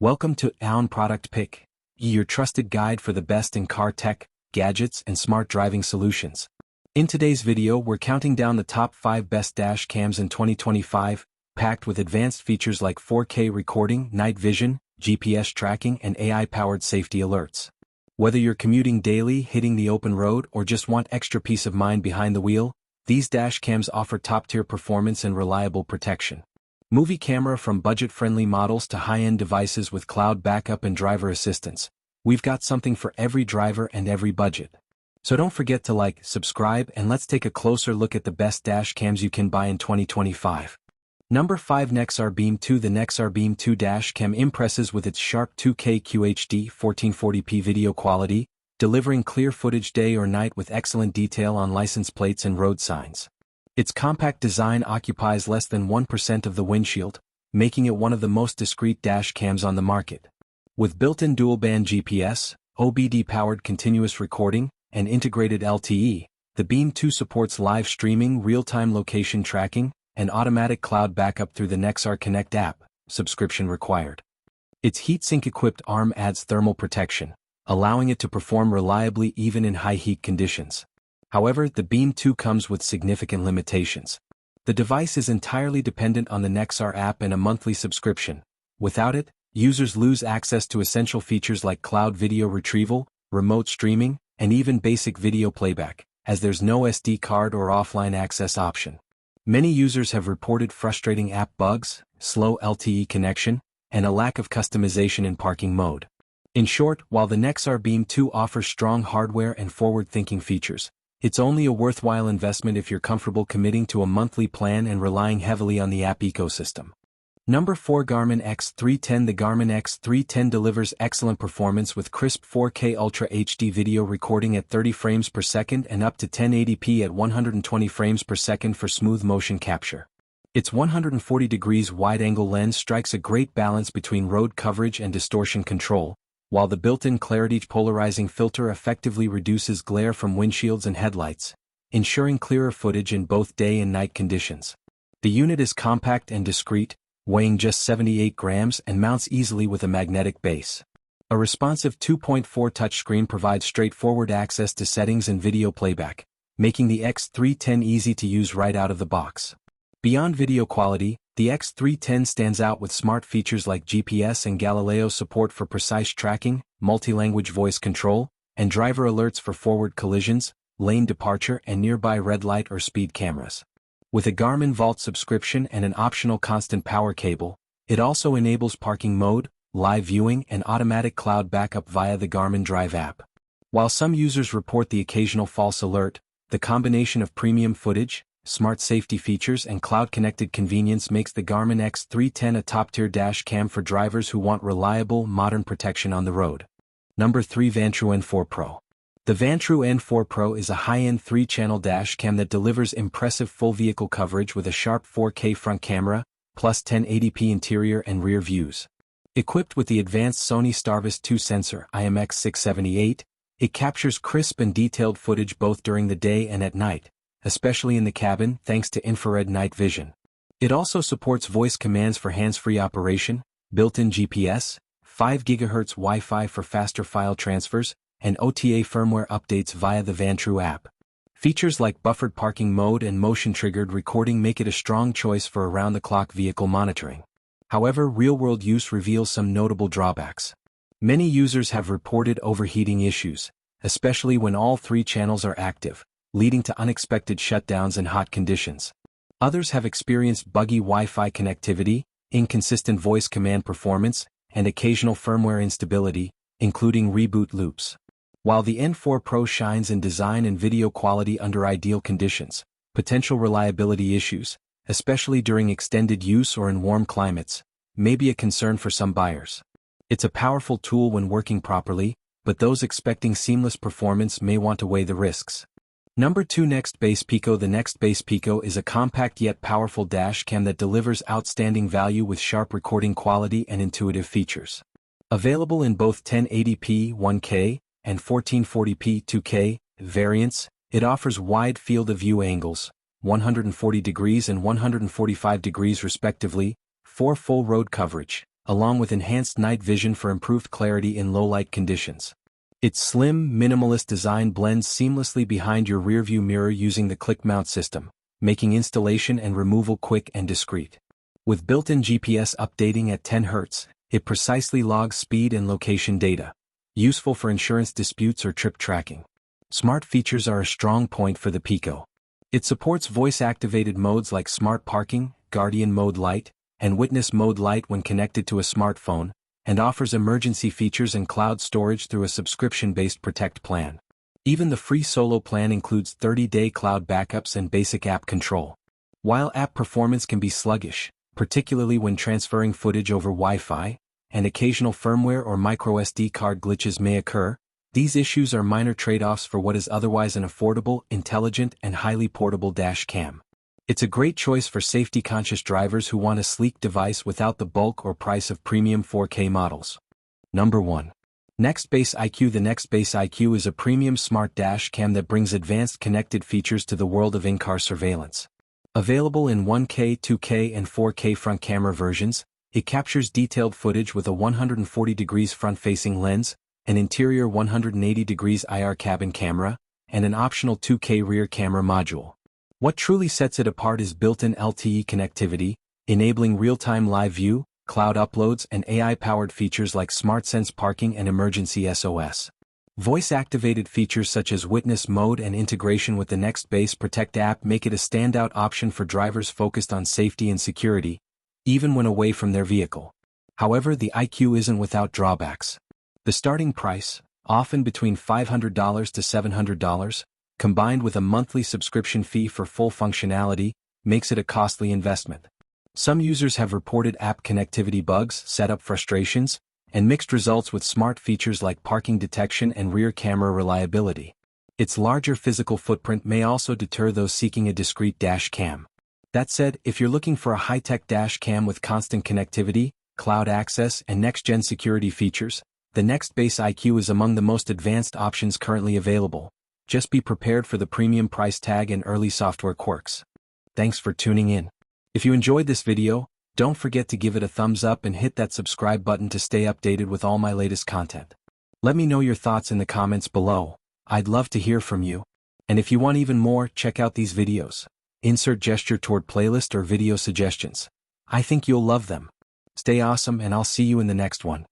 Welcome to Own Product Pick, your trusted guide for the best in car tech, gadgets, and smart driving solutions. In today's video, we're counting down the top 5 best dash cams in 2025, packed with advanced features like 4K recording, night vision, GPS tracking, and AI-powered safety alerts. Whether you're commuting daily, hitting the open road, or just want extra peace of mind behind the wheel, these dash cams offer top-tier performance and reliable protection. Movie camera. From budget-friendly models to high-end devices with cloud backup and driver assistance, we've got something for every driver and every budget. So don't forget to like, subscribe, and let's take a closer look at the best dash cams you can buy in 2025. Number 5. Nexar Beam 2. The Nexar Beam 2 dash cam impresses with its sharp 2K QHD 1440p video quality, delivering clear footage day or night with excellent detail on license plates and road signs. Its compact design occupies less than 1% of the windshield, making it one of the most discreet dash cams on the market. With built-in dual-band GPS, OBD-powered continuous recording, and integrated LTE, the Beam 2 supports live streaming, real-time location tracking, and automatic cloud backup through the Nexar Connect app, subscription required. Its heatsink-equipped arm adds thermal protection, allowing it to perform reliably even in high-heat conditions. However, the Beam 2 comes with significant limitations. The device is entirely dependent on the Nexar app and a monthly subscription. Without it, users lose access to essential features like cloud video retrieval, remote streaming, and even basic video playback, as there's no SD card or offline access option. Many users have reported frustrating app bugs, slow LTE connection, and a lack of customization in parking mode. In short, while the Nexar Beam 2 offers strong hardware and forward-thinking features, it's only a worthwhile investment if you're comfortable committing to a monthly plan and relying heavily on the app ecosystem. Number 4. Garmin X310. The Garmin X310 delivers excellent performance with crisp 4K Ultra HD video recording at 30 frames per second and up to 1080p at 120 frames per second for smooth motion capture. Its 140 degrees wide-angle lens strikes a great balance between road coverage and distortion control, while the built-in clarity polarizing filter effectively reduces glare from windshields and headlights, ensuring clearer footage in both day and night conditions. The unit is compact and discreet, weighing just 78 grams and mounts easily with a magnetic base. A responsive 2.4 touchscreen provides straightforward access to settings and video playback, making the X310 easy to use right out of the box. Beyond video quality, the X310 stands out with smart features like GPS and Galileo support for precise tracking, multi-language voice control, and driver alerts for forward collisions, lane departure, and nearby red light or speed cameras. With a Garmin Vault subscription and an optional constant power cable, it also enables parking mode, live viewing, and automatic cloud backup via the Garmin Drive app. While some users report the occasional false alert, the combination of premium footage, smart safety features, and cloud-connected convenience makes the Garmin X310 a top-tier dash cam for drivers who want reliable, modern protection on the road. Number 3. Vantru N4 Pro. The Vantru N4 Pro is a high-end 3-channel dash cam that delivers impressive full vehicle coverage with a sharp 4K front camera, plus 1080p interior and rear views. Equipped with the advanced Sony Starvis 2 sensor IMX678, it captures crisp and detailed footage both during the day and at night, especially in the cabin thanks to infrared night vision. It also supports voice commands for hands-free operation, built-in GPS, 5 GHz Wi-Fi for faster file transfers, and OTA firmware updates via the Vantru app. Features like buffered parking mode and motion-triggered recording make it a strong choice for around-the-clock vehicle monitoring. However, real-world use reveals some notable drawbacks. Many users have reported overheating issues, especially when all 3 channels are active, leading to unexpected shutdowns in hot conditions. Others have experienced buggy Wi-Fi connectivity, inconsistent voice command performance, and occasional firmware instability, including reboot loops. While the N4 Pro shines in design and video quality under ideal conditions, potential reliability issues, especially during extended use or in warm climates, may be a concern for some buyers. It's a powerful tool when working properly, but those expecting seamless performance may want to weigh the risks. Number 2. Next Base Pico. The Next Base Pico is a compact yet powerful dash cam that delivers outstanding value with sharp recording quality and intuitive features. Available in both 1080p 1K and 1440p 2K variants, it offers wide field of view angles, 140 degrees and 145 degrees respectively, 4 full road coverage, along with enhanced night vision for improved clarity in low-light conditions. Its slim, minimalist design blends seamlessly behind your rearview mirror using the click mount system, making installation and removal quick and discreet. With built-in GPS updating at 10 Hz, it precisely logs speed and location data, useful for insurance disputes or trip tracking. Smart features are a strong point for the Pico. It supports voice-activated modes like Smart Parking, Guardian Mode Lite, and Witness Mode Lite when connected to a smartphone, and offers emergency features and cloud storage through a subscription-based Protect plan. Even the free Solo plan includes 30-day cloud backups and basic app control. While app performance can be sluggish, particularly when transferring footage over Wi-Fi, and occasional firmware or microSD card glitches may occur, these issues are minor trade-offs for what is otherwise an affordable, intelligent, and highly portable dash cam. It's a great choice for safety-conscious drivers who want a sleek device without the bulk or price of premium 4K models. Number 1. Nextbase IQ. The Nextbase IQ is a premium smart dash cam that brings advanced connected features to the world of in-car surveillance. Available in 1K, 2K, and 4K front camera versions, it captures detailed footage with a 140 degrees front-facing lens, an interior 180 degrees IR cabin camera, and an optional 2K rear camera module. What truly sets it apart is built-in LTE connectivity, enabling real-time live view, cloud uploads, and AI-powered features like SmartSense parking and emergency SOS. Voice-activated features such as Witness Mode and integration with the Nextbase Protect app make it a standout option for drivers focused on safety and security, even when away from their vehicle. However, the IQ isn't without drawbacks. The starting price, often between $500 to $700, combined with a monthly subscription fee for full functionality, makes it a costly investment. Some users have reported app connectivity bugs, setup frustrations, and mixed results with smart features like parking detection and rear camera reliability. Its larger physical footprint may also deter those seeking a discreet dash cam. That said, if you're looking for a high-tech dash cam with constant connectivity, cloud access, and next-gen security features, the Nextbase IQ is among the most advanced options currently available. Just be prepared for the premium price tag and early software quirks. Thanks for tuning in. If you enjoyed this video, don't forget to give it a thumbs up and hit that subscribe button to stay updated with all my latest content. Let me know your thoughts in the comments below. I'd love to hear from you. And if you want even more, check out these videos. Insert gesture toward playlist or video suggestions. I think you'll love them. Stay awesome and I'll see you in the next one.